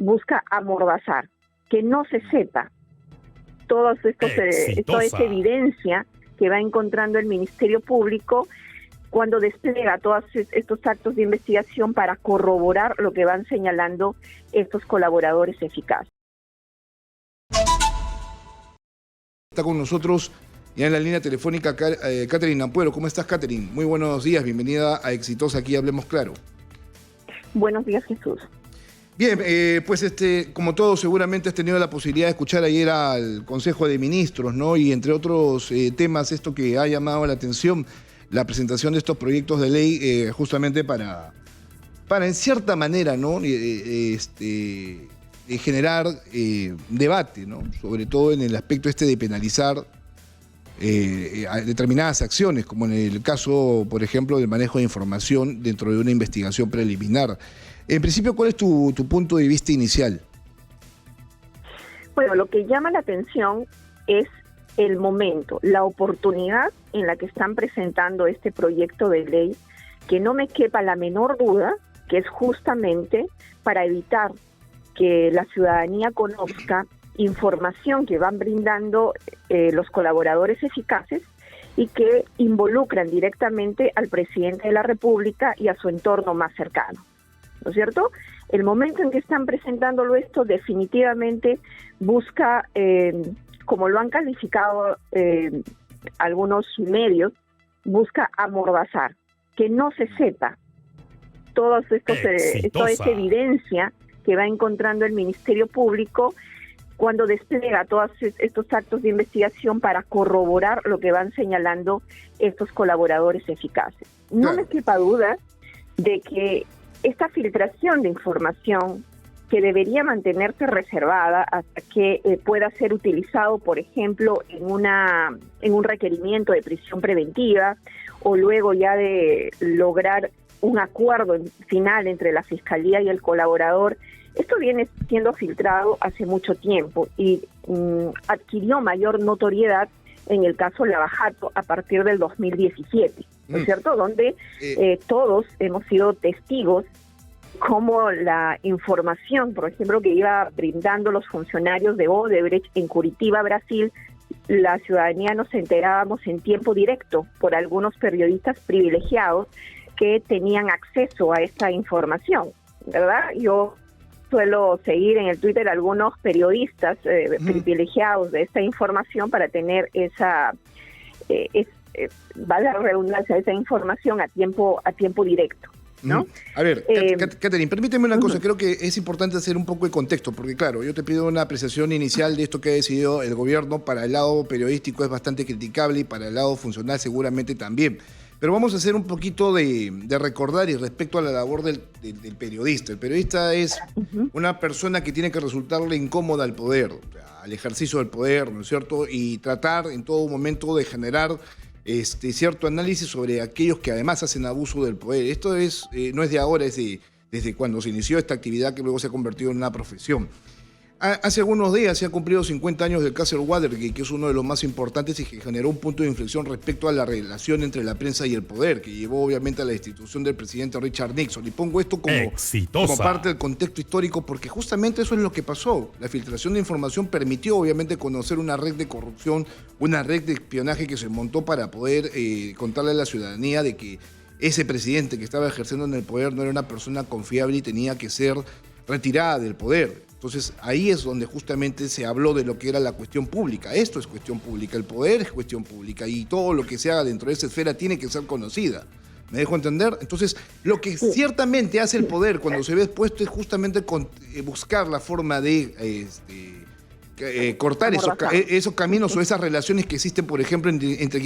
busca amordazar, que no se sepa toda esta evidencia que va encontrando el Ministerio Público cuando despliega todos estos actos de investigación para corroborar lo que van señalando estos colaboradores eficaces. Está con nosotros ya en la línea telefónica Catherine Ampuero. ¿Cómo estás, Catherine? Muy buenos días, bienvenida a Exitosa, aquí Hablemos Claro. Buenos días, Jesús. Bien, pues como todos seguramente has tenido la posibilidad de escuchar ayer al Consejo de Ministros, ¿no? Y entre otros temas, esto que ha llamado la atención, la presentación de estos proyectos de ley justamente para en cierta manera, ¿no? Generar debate, ¿no? Sobre todo en el aspecto de penalizar determinadas acciones, como en el caso, por ejemplo, del manejo de información dentro de una investigación preliminar. En principio, ¿cuál es tu punto de vista inicial? Bueno, lo que llama la atención es el momento, la oportunidad en la que están presentando este proyecto de ley, que no me quepa la menor duda que es justamente para evitar que la ciudadanía conozca información que van brindando los colaboradores eficaces y que involucran directamente al presidente de la República y a su entorno más cercano, ¿no es cierto? El momento en que están presentándolo esto definitivamente busca, como lo han calificado algunos medios, busca amordazar, que no se sepa toda esta evidencia que va encontrando el Ministerio Público cuando despliega todos estos actos de investigación para corroborar lo que van señalando estos colaboradores eficaces. No me quepa duda de que esta filtración de información, que debería mantenerse reservada hasta que pueda ser utilizado, por ejemplo, en un requerimiento de prisión preventiva, o luego ya de lograr un acuerdo final entre la Fiscalía y el colaborador. Esto viene siendo filtrado hace mucho tiempo y adquirió mayor notoriedad en el caso Lavajato a partir del 2017, ¿no es cierto? Donde todos hemos sido testigos cómo la información, por ejemplo, que iba brindando los funcionarios de Odebrecht en Curitiba, Brasil, la ciudadanía nos enterábamos en tiempo directo por algunos periodistas privilegiados que tenían acceso a esta información, ¿verdad? Yo suelo seguir en el Twitter algunos periodistas privilegiados de esta información para tener esa, vale la redundancia, esa información a tiempo directo, ¿no? A ver, Catherine, permíteme una cosa, creo que es importante hacer un poco de contexto, porque claro, yo te pido una apreciación inicial de esto que ha decidido el gobierno. Para el lado periodístico es bastante criticable y para el lado funcional seguramente también. Pero vamos a hacer un poquito de recordar y respecto a la labor del periodista. El periodista es una persona que tiene que resultarle incómoda al poder, al ejercicio del poder, ¿no es cierto? Y tratar en todo momento de generar cierto análisis sobre aquellos que además hacen abuso del poder. Esto no es de ahora, es desde cuando se inició esta actividad que luego se ha convertido en una profesión. Hace algunos días se han cumplido 50 años del caso Watergate, que es uno de los más importantes y que generó un punto de inflexión respecto a la relación entre la prensa y el poder, que llevó obviamente a la destitución del presidente Richard Nixon. Y pongo esto como parte del contexto histórico porque justamente eso es lo que pasó. La filtración de información permitió obviamente conocer una red de corrupción, una red de espionaje que se montó para poder contarle a la ciudadanía de que ese presidente que estaba ejerciendo en el poder no era una persona confiable y tenía que ser retirada del poder. Entonces ahí es donde justamente se habló de lo que era la cuestión pública. Esto es cuestión pública, el poder es cuestión pública y todo lo que se haga dentro de esa esfera tiene que ser conocida. ¿Me dejo entender? Entonces lo que ciertamente hace el poder cuando se ve expuesto es justamente buscar la forma de cortar esos caminos o esas relaciones que existen, por ejemplo, entre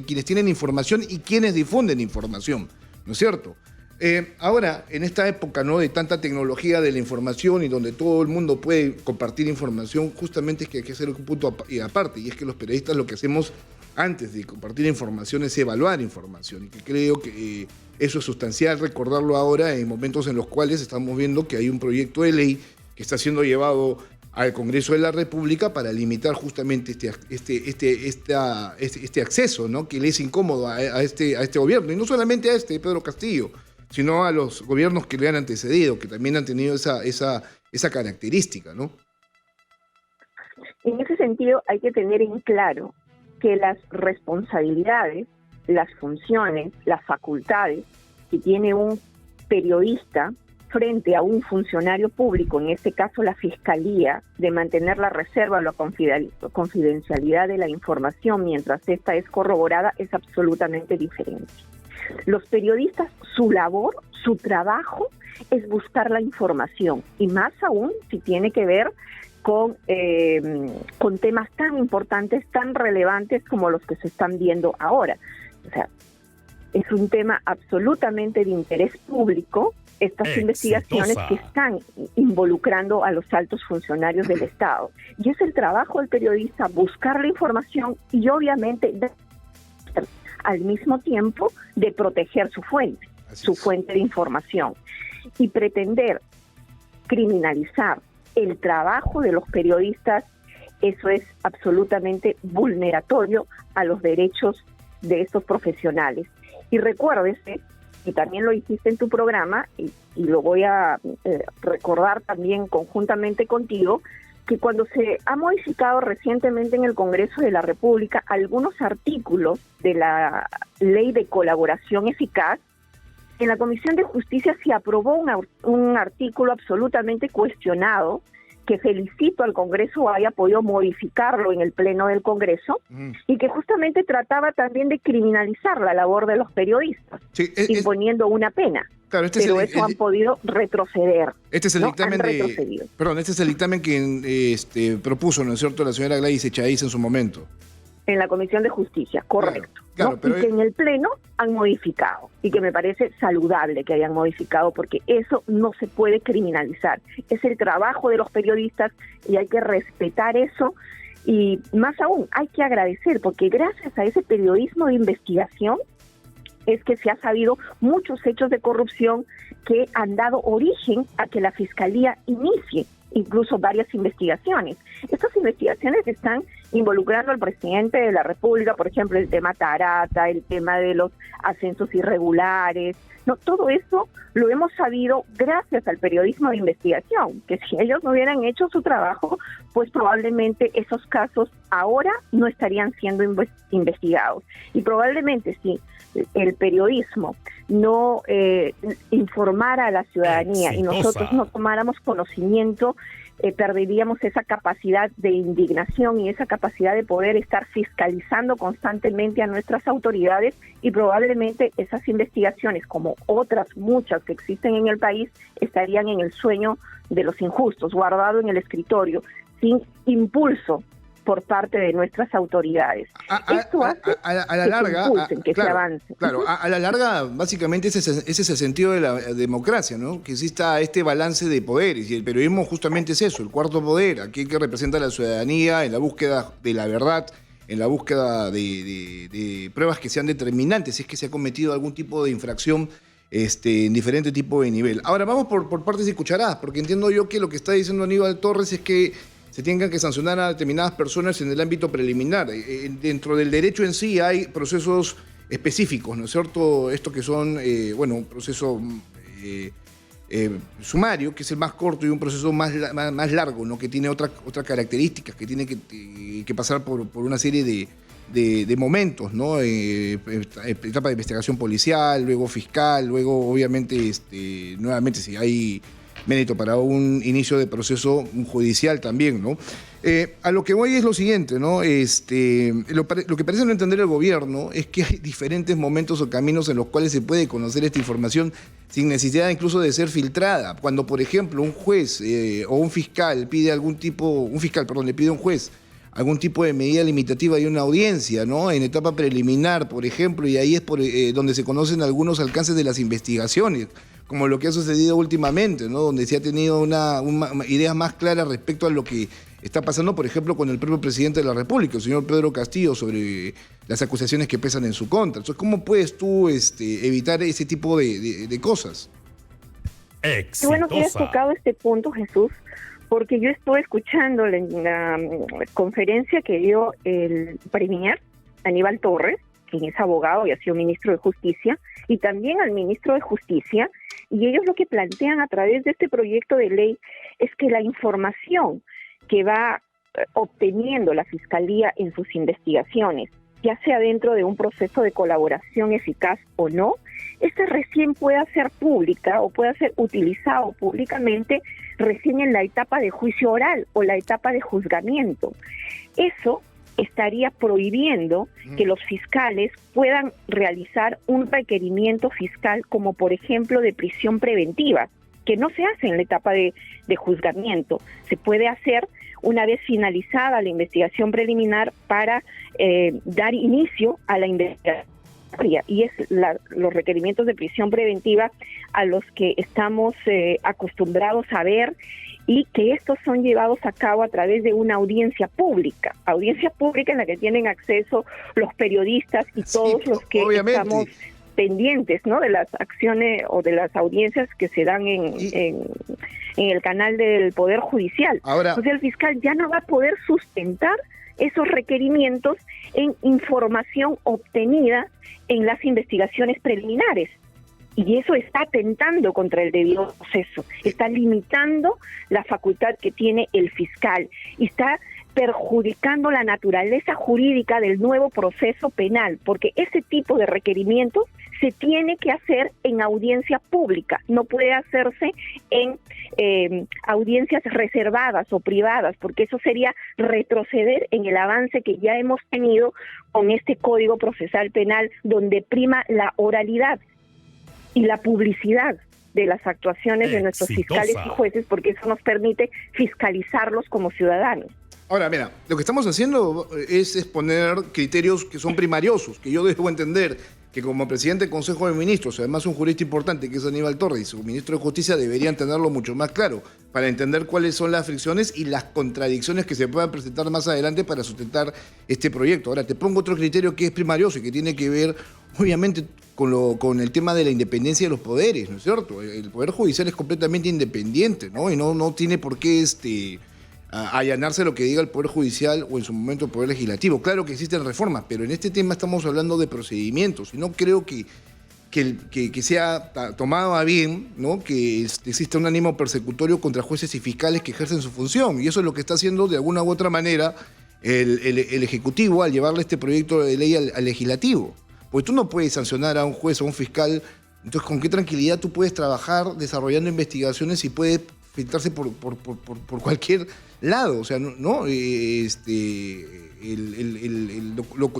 quienes tienen información y quienes difunden información, ¿no es cierto? Ahora, en esta época, ¿no?, de tanta tecnología de la información y donde todo el mundo puede compartir información, justamente es que hay que hacer un punto aparte, y es que los periodistas lo que hacemos antes de compartir información es evaluar información, y que creo que eso es sustancial recordarlo ahora en momentos en los cuales estamos viendo que hay un proyecto de ley que está siendo llevado al Congreso de la República para limitar justamente este acceso, ¿no?, que le es incómodo a este gobierno, y no solamente a Pedro Castillo, sino a los gobiernos que le han antecedido, que también han tenido esa esa característica, ¿no? En ese sentido, hay que tener en claro que las responsabilidades, las funciones, las facultades que tiene un periodista frente a un funcionario público, en este caso la Fiscalía, de mantener la reserva o la confidencialidad de la información mientras esta es corroborada, es absolutamente diferente. Los periodistas, su labor, su trabajo es buscar la información, y más aún si tiene que ver con temas tan importantes, tan relevantes como los que se están viendo ahora. O sea, es un tema absolutamente de interés público, estas investigaciones que están involucrando a los altos funcionarios del Estado. Y es el trabajo del periodista buscar la información y obviamente al mismo tiempo de proteger su fuente de información. Y pretender criminalizar el trabajo de los periodistas, eso es absolutamente vulneratorio a los derechos de estos profesionales. Y recuérdese, y también lo hiciste en tu programa, y lo voy a recordar también conjuntamente contigo, que cuando se ha modificado recientemente en el Congreso de la República algunos artículos de la Ley de Colaboración Eficaz, en la Comisión de Justicia se aprobó un artículo absolutamente cuestionado, que felicito al Congreso haya podido modificarlo en el Pleno del Congreso, y que justamente trataba también de criminalizar la labor de los periodistas, imponiendo una pena. Claro, pero eso han podido retroceder. Este es el dictamen este es el dictamen que propuso, ¿no es cierto?, la señora Gladys Echaíz en su momento. En la Comisión de Justicia, correcto. Claro, ¿no? Y que en el Pleno han modificado, y que me parece saludable que hayan modificado, porque eso no se puede criminalizar. Es el trabajo de los periodistas y hay que respetar eso, y más aún, hay que agradecer, porque gracias a ese periodismo de investigación es que se ha sabido muchos hechos de corrupción que han dado origen a que la Fiscalía inicie incluso varias investigaciones. Estas investigaciones están involucrando al presidente de la República, por ejemplo, el tema Tarata, el tema de los ascensos irregulares. No, todo eso lo hemos sabido gracias al periodismo de investigación, que si ellos no hubieran hecho su trabajo, pues probablemente esos casos ahora no estarían siendo investigados. Y probablemente si el periodismo no informara a la ciudadanía y nosotros no tomáramos conocimiento, perderíamos esa capacidad de indignación y esa capacidad de poder estar fiscalizando constantemente a nuestras autoridades, y probablemente esas investigaciones, como otras muchas que existen en el país, estarían en el sueño de los injustos, guardado en el escritorio, sin impulso por parte de nuestras autoridades. Esto hace a la larga, se impulsen, que se avance. Claro, a la larga, básicamente ese es el sentido de la democracia, ¿no? Que exista este balance de poderes, y el periodismo justamente es eso, el cuarto poder, aquel que representa a la ciudadanía en la búsqueda de la verdad, en la búsqueda de pruebas que sean determinantes, si es que se ha cometido algún tipo de infracción en diferente tipo de nivel. Ahora, vamos por partes y cucharadas, porque entiendo yo que lo que está diciendo Aníbal Torres es que se tengan que sancionar a determinadas personas en el ámbito preliminar. Dentro del derecho en sí hay procesos específicos, ¿no es cierto? Esto que son, un proceso sumario, que es el más corto, y un proceso más largo, ¿no? Que tiene otras características, que tiene que pasar por una serie de momentos, ¿no? Etapa de investigación policial, luego fiscal, luego obviamente nuevamente si hay mérito para un inicio de proceso judicial también, ¿no? A lo que voy es lo siguiente, ¿no? Lo que parece no entender el gobierno es que hay diferentes momentos o caminos en los cuales se puede conocer esta información sin necesidad incluso de ser filtrada. Cuando, por ejemplo, un juez o un fiscal le pide a un juez algún tipo de medida limitativa de una audiencia, ¿no? En etapa preliminar, por ejemplo, y ahí es donde se conocen algunos alcances de las investigaciones, como lo que ha sucedido últimamente, ¿no? Donde se ha tenido una idea más clara respecto a lo que está pasando, por ejemplo, con el propio presidente de la República, el señor Pedro Castillo, sobre las acusaciones que pesan en su contra. Entonces, ¿cómo puedes tú evitar ese tipo de cosas? Qué bueno que hayas tocado este punto, Jesús, porque yo estuve escuchando la conferencia que dio el premier Aníbal Torres, quien es abogado y ha sido ministro de Justicia, y también al ministro de Justicia, y ellos lo que plantean a través de este proyecto de ley es que la información que va obteniendo la Fiscalía en sus investigaciones, ya sea dentro de un proceso de colaboración eficaz o no, esta recién pueda ser pública o pueda ser utilizado públicamente recién en la etapa de juicio oral o la etapa de juzgamiento. Eso estaría prohibiendo que los fiscales puedan realizar un requerimiento fiscal como por ejemplo de prisión preventiva, que no se hace en la etapa de juzgamiento. Se puede hacer una vez finalizada la investigación preliminar para dar inicio a la investigación. Y es los requerimientos de prisión preventiva a los que estamos acostumbrados a ver, y que estos son llevados a cabo a través de una audiencia pública en la que tienen acceso los periodistas y todos los que estamos pendientes, ¿no?, de las acciones o de las audiencias que se dan en el canal del Poder Judicial. Ahora, entonces el fiscal ya no va a poder sustentar esos requerimientos en información obtenida en las investigaciones preliminares. Y eso está atentando contra el debido proceso, está limitando la facultad que tiene el fiscal y está perjudicando la naturaleza jurídica del nuevo proceso penal, porque ese tipo de requerimientos se tiene que hacer en audiencia pública, no puede hacerse en audiencias reservadas o privadas, porque eso sería retroceder en el avance que ya hemos tenido con este Código Procesal Penal, donde prima la oralidad y la publicidad de las actuaciones de nuestros fiscales y jueces, porque eso nos permite fiscalizarlos como ciudadanos. Ahora, mira, lo que estamos haciendo es exponer criterios que son primariosos, que yo debo entender que como presidente del Consejo de Ministros, además un jurista importante que es Aníbal Torres y su ministro de Justicia deberían tenerlo mucho más claro para entender cuáles son las fricciones y las contradicciones que se puedan presentar más adelante para sustentar este proyecto. Ahora, te pongo otro criterio que es primarioso y que tiene que ver, obviamente, con el tema de la independencia de los poderes, ¿no es cierto? El Poder Judicial es completamente independiente, ¿no? Y no tiene por qué allanarse a lo que diga el Poder Judicial o en su momento el Poder Legislativo. Claro que existen reformas, pero en este tema estamos hablando de procedimientos y no creo que sea tomado a bien, ¿no?, que exista un ánimo persecutorio contra jueces y fiscales que ejercen su función. Y eso es lo que está haciendo de alguna u otra manera el Ejecutivo al llevarle este proyecto de ley al Legislativo. Porque tú no puedes sancionar a un juez o a un fiscal. Entonces, ¿con qué tranquilidad tú puedes trabajar desarrollando investigaciones y puede filtrarse por cualquier lado? O sea,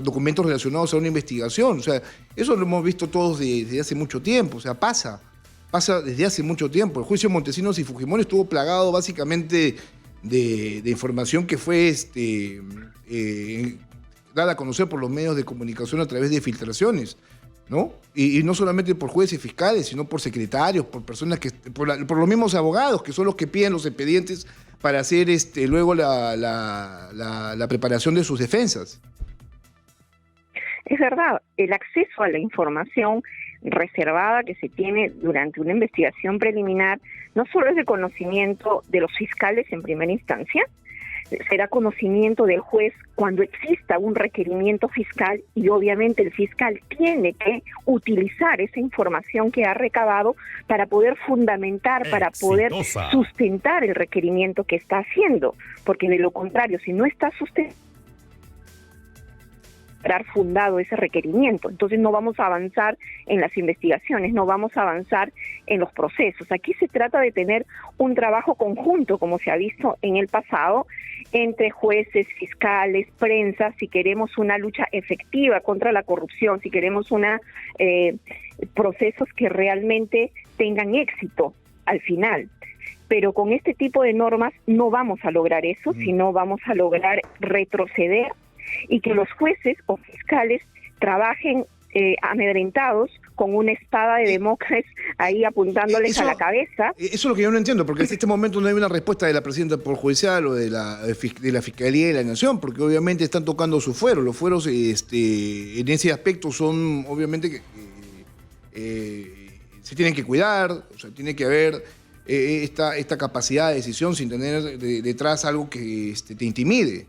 documentos relacionados a una investigación. O sea, eso lo hemos visto todos desde hace mucho tiempo. O sea, pasa desde hace mucho tiempo. El juicio Montesinos y Fujimori estuvo plagado básicamente de información que fue dada a conocer por los medios de comunicación a través de filtraciones, ¿no? Y no solamente por jueces y fiscales, sino por secretarios, por personas por los mismos abogados, que son los que piden los expedientes para hacer luego la preparación de sus defensas. Es verdad, el acceso a la información reservada que se tiene durante una investigación preliminar no solo es de conocimiento de los fiscales en primera instancia, será conocimiento del juez cuando exista un requerimiento fiscal, y obviamente el fiscal tiene que utilizar esa información que ha recabado para poder fundamentar, para poder sustentar el requerimiento que está haciendo, porque de lo contrario, si no está fundado ese requerimiento, entonces no vamos a avanzar en las investigaciones, no vamos a avanzar en los procesos. Aquí se trata de tener un trabajo conjunto, como se ha visto en el pasado, entre jueces, fiscales, prensa, si queremos una lucha efectiva contra la corrupción, si queremos procesos que realmente tengan éxito al final. Pero con este tipo de normas no vamos a lograr eso, sino vamos a lograr retroceder y que los jueces o fiscales trabajen amedrentados con una espada de Damocles ahí apuntándoles a la cabeza. Eso es lo que yo no entiendo, porque en este momento no hay una respuesta de la presidenta del Poder Judicial o de la Fiscalía de la Nación, porque obviamente están tocando sus fueros. Los fueros en ese aspecto son obviamente se tienen que cuidar, o sea, tiene que haber esta capacidad de decisión sin tener detrás algo que te intimide.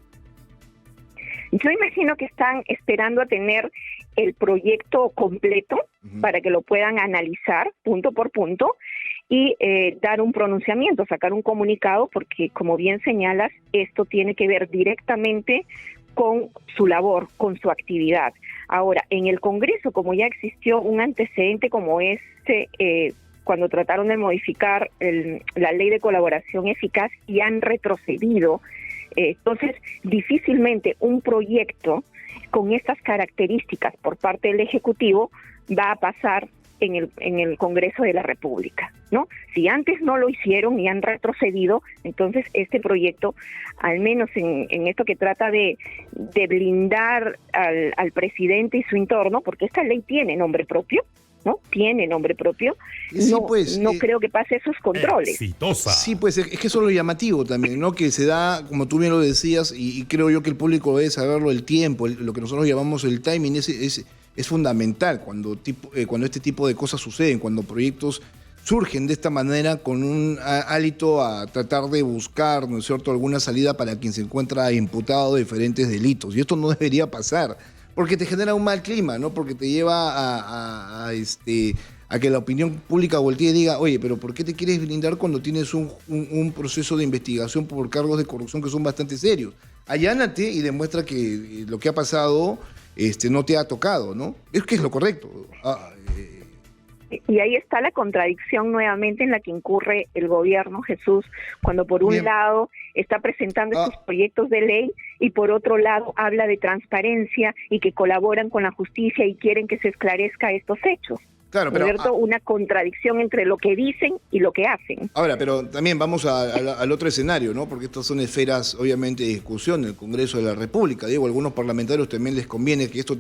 Yo imagino que están esperando a tener el proyecto completo para que lo puedan analizar punto por punto y dar un pronunciamiento, sacar un comunicado, porque como bien señalas, esto tiene que ver directamente con su labor, con su actividad. Ahora, en el Congreso, como ya existió un antecedente como cuando trataron de modificar la ley de colaboración eficaz y han retrocedido, entonces difícilmente un proyecto con estas características por parte del Ejecutivo va a pasar en el Congreso de la República, ¿no? Si antes no lo hicieron y han retrocedido, entonces este proyecto, al menos en esto que trata de blindar al presidente y su entorno, porque esta ley tiene nombre propio, ¿no? Tiene nombre propio. Sí, pues, no creo que pase esos controles. Exitosa. Sí, pues es que eso es lo llamativo también, ¿no? Que se da, como tú bien lo decías, y creo yo que el público debe saberlo, el tiempo, lo que nosotros llamamos el timing, es fundamental cuando este tipo de cosas suceden, cuando proyectos surgen de esta manera con un hálito a tratar de buscar, ¿no es cierto?, alguna salida para quien se encuentra imputado de diferentes delitos. Y esto no debería pasar, porque te genera un mal clima, ¿no? Porque te lleva a que la opinión pública voltee y diga, oye, pero ¿por qué te quieres blindar cuando tienes un proceso de investigación por cargos de corrupción que son bastante serios? Allánate y demuestra que lo que ha pasado no te ha tocado, ¿no? Es que es lo correcto. Y ahí está la contradicción nuevamente en la que incurre el gobierno, Jesús, cuando por un lado está presentando estos proyectos de ley y por otro lado habla de transparencia y que colaboran con la justicia y quieren que se esclarezca estos hechos. Claro, pero ¿cierto? Una contradicción entre lo que dicen y lo que hacen. Ahora, pero también vamos al otro escenario, ¿no? Porque estas son esferas, obviamente, de discusión en el Congreso de la República. Digo, a algunos parlamentarios también les conviene que esto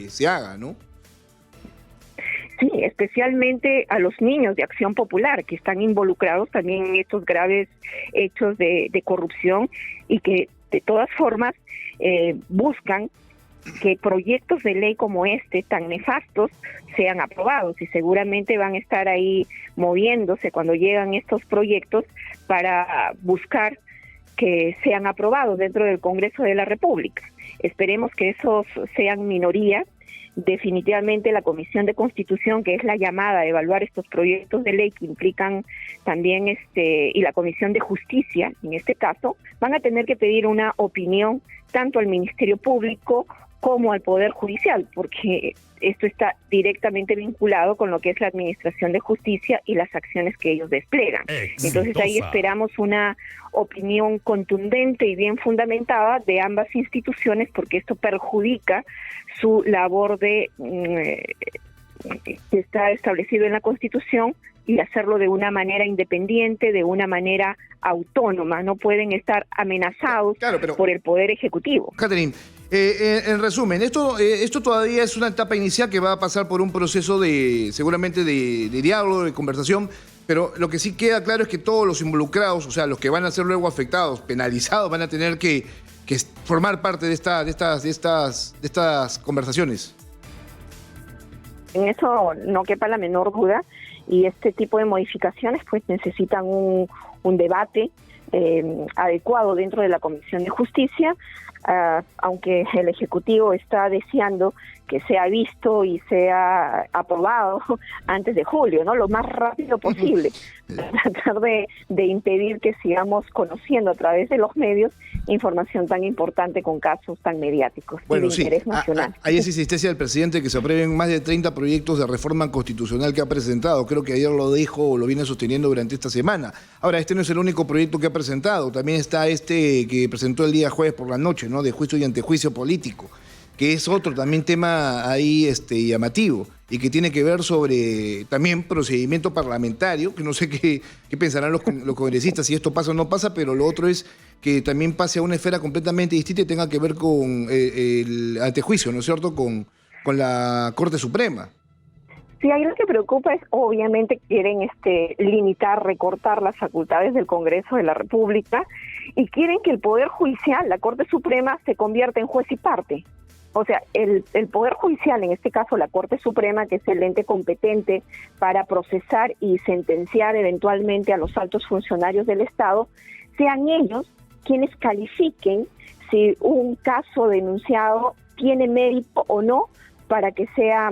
se haga, ¿no? Sí, especialmente a los niños de Acción Popular, que están involucrados también en estos graves hechos de corrupción y que de todas formas buscan que proyectos de ley como este, tan nefastos, sean aprobados, y seguramente van a estar ahí moviéndose cuando llegan estos proyectos para buscar que sean aprobados dentro del Congreso de la República. Esperemos que esos sean minoría. Definitivamente la Comisión de Constitución, que es la llamada a evaluar estos proyectos de ley que implican también y la Comisión de Justicia, en este caso, van a tener que pedir una opinión tanto al Ministerio Público como al Poder Judicial, porque esto está directamente vinculado con lo que es la administración de justicia y las acciones que ellos despliegan. Exitosa. Entonces ahí esperamos una opinión contundente y bien fundamentada de ambas instituciones, porque esto perjudica su labor que está establecido en la Constitución, y hacerlo de una manera independiente, de una manera autónoma. No pueden estar amenazados por el Poder Ejecutivo. Catherine, en resumen, esto todavía es una etapa inicial que va a pasar por un proceso seguramente de diálogo, de conversación, pero lo que sí queda claro es que todos los involucrados, o sea, los que van a ser luego afectados, penalizados, van a tener que formar parte de estas conversaciones. En eso no quepa la menor duda, y este tipo de modificaciones pues necesitan un debate adecuado dentro de la Comisión de Justicia, aunque el Ejecutivo está deseando que sea visto y sea aprobado antes de julio, ¿no? Lo más rápido posible, tratar de impedir que sigamos conociendo a través de los medios información tan importante con casos tan mediáticos y de interés nacional. Hay esa insistencia del presidente que se aprueben más de 30 proyectos de reforma constitucional que ha presentado. Creo que ayer lo dijo o lo viene sosteniendo durante esta semana. Ahora, este no es el único proyecto que ha presentado. También está este que presentó el día jueves por la noche, ¿no? De juicio y antejuicio político, que es otro también tema ahí llamativo y que tiene que ver sobre también procedimiento parlamentario, que no sé qué pensarán los congresistas si esto pasa o no pasa, pero lo otro es que también pase a una esfera completamente distinta y tenga que ver con el antejuicio, ¿no es cierto?, con la Corte Suprema. Sí, ahí lo que preocupa es, obviamente, quieren limitar, recortar las facultades del Congreso de la República y quieren que el Poder Judicial, la Corte Suprema, se convierta en juez y parte. O sea, el Poder Judicial, en este caso la Corte Suprema, que es el ente competente para procesar y sentenciar eventualmente a los altos funcionarios del Estado, sean ellos quienes califiquen si un caso denunciado tiene mérito o no para que sea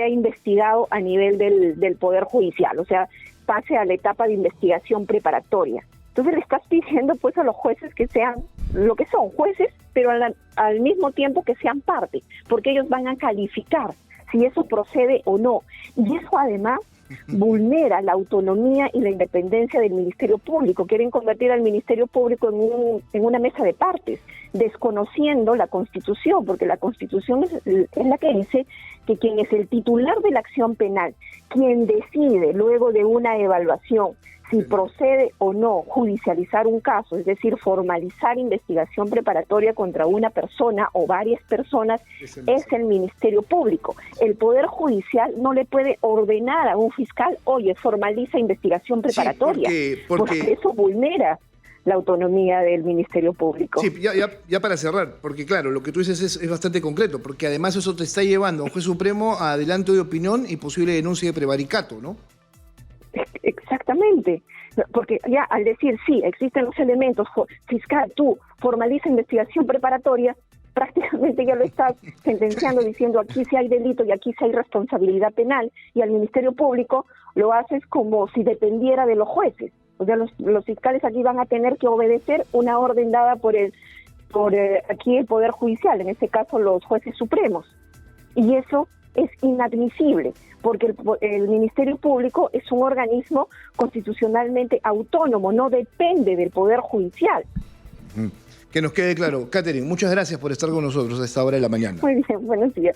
investigado a nivel del Poder Judicial, o sea, pase a la etapa de investigación preparatoria. Entonces le estás pidiendo pues a los jueces que sean lo que son, jueces, pero al mismo tiempo que sean parte, porque ellos van a calificar si eso procede o no. Y eso además vulnera la autonomía y la independencia del Ministerio Público. Quieren convertir al Ministerio Público en una mesa de partes, desconociendo la Constitución, porque la Constitución es la que dice que quien es el titular de la acción penal, quien decide luego de una evaluación si procede o no judicializar un caso, es decir, formalizar investigación preparatoria contra una persona o varias personas, es el Ministerio Público. El Poder Judicial no le puede ordenar a un fiscal, oye, formaliza investigación preparatoria, porque eso vulnera la autonomía del Ministerio Público. Sí, ya para cerrar, porque claro, lo que tú dices es bastante concreto, porque además eso te está llevando a un juez supremo a adelanto de opinión y posible denuncia de prevaricato, ¿no? Exactamente, porque ya al decir sí, existen los elementos, fiscal, tú formaliza investigación preparatoria, prácticamente ya lo estás sentenciando diciendo aquí sí hay delito y aquí sí hay responsabilidad penal, y al Ministerio Público lo haces como si dependiera de los jueces. O sea, los fiscales aquí van a tener que obedecer una orden dada por aquí el Poder Judicial, en este caso los jueces supremos. Y eso es inadmisible, porque el Ministerio Público es un organismo constitucionalmente autónomo, no depende del Poder Judicial. Que nos quede claro. Catherine, muchas gracias por estar con nosotros a esta hora de la mañana. Muy bien, buenos días.